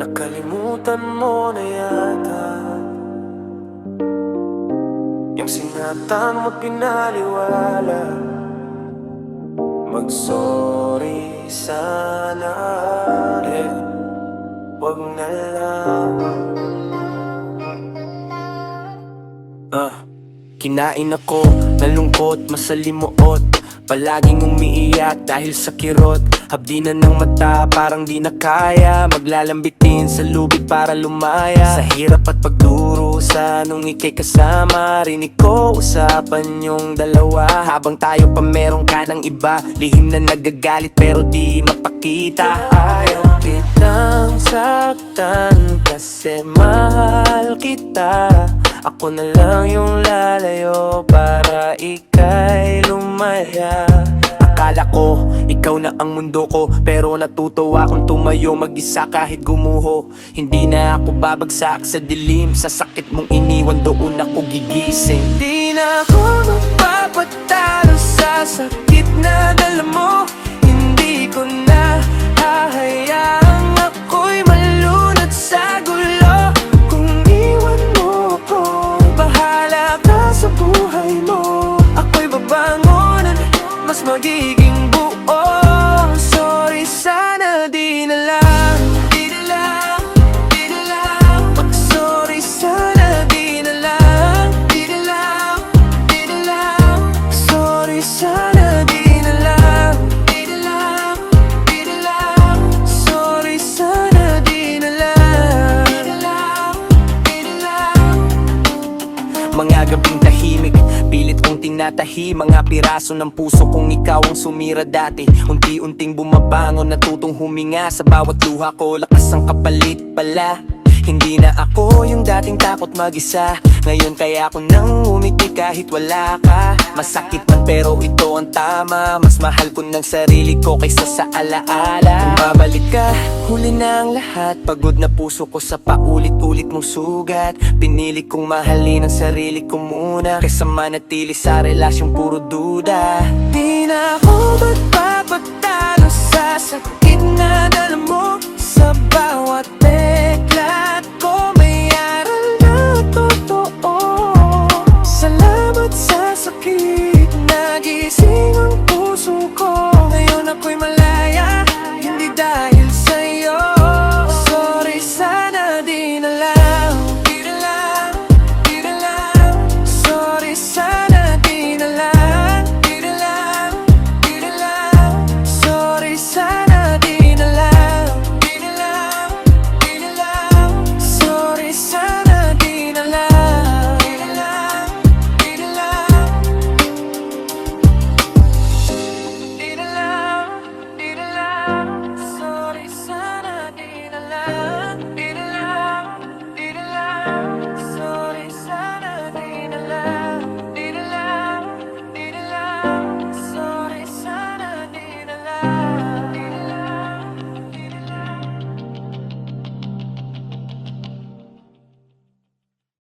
Nakalimutan mo na yata yung sinatan mo't pinaliwala. Mag-sorry sana, wag na lang. Kinain ako, nalungkot, masalimuot. Palaging umiiyak dahil sa kirot. Habdi na ng mata, parang di na kaya. Maglalambitin sa lubid para lumaya. Sa hirap at pagdurusa, nung ika'y kasama. Rinig ko usapan yung dalawa. Habang tayo pa meron ka ng iba. Lihim na nagagalit pero di mapakita. Ayaw kitang saktan kasi mahal kita. Ako na lang yung lalayo para ika'y lumaya. Akala ko, ikaw na ang mundo ko, pero natutuwa akong tumayo mag-isa kahit gumuho. Hindi na ako babagsak sa dilim, sa sakit mong iniwan doon ako gigising. Di na ako magpapatalo sa sakit na dala mo. Hindi ko na hahayaang ako'y malunod sa gulo. Kung iwan mo ako, bahala ka sa buhay mo. Ako'y babangon, mas magiging buo. Sorry sana di na lang, di na lang, di na lang. Sorry sana di na lang, di na lang, di na lang. Sorry sana di na lang, di na lang, di na lang. Sorry sana di na lang, di na lang, di na lang. Mga gabing tahimik, pilit kong tinatahi mga piraso ng puso kong ikaw ang sumira dati. Unti-unting bumabangon, natutong huminga sa bawat luha ko. Lakas ang kapalit pala. Hindi na ako yung dating takot mag-isa. Ngayon kaya ako nang umiti kahit wala ka. Masakit man pero ito ang tama. Mas mahal ko ng sarili ko kaysa sa alaala. Kung babalik ka, huli na ang lahat. Pagod na puso ko sa paulit-ulit mong sugat. Pinili kong mahalin ang sarili ko muna kaysa manatili sa relasyong puro duda. Di na ako magpapatalo sa sakit na dala mo.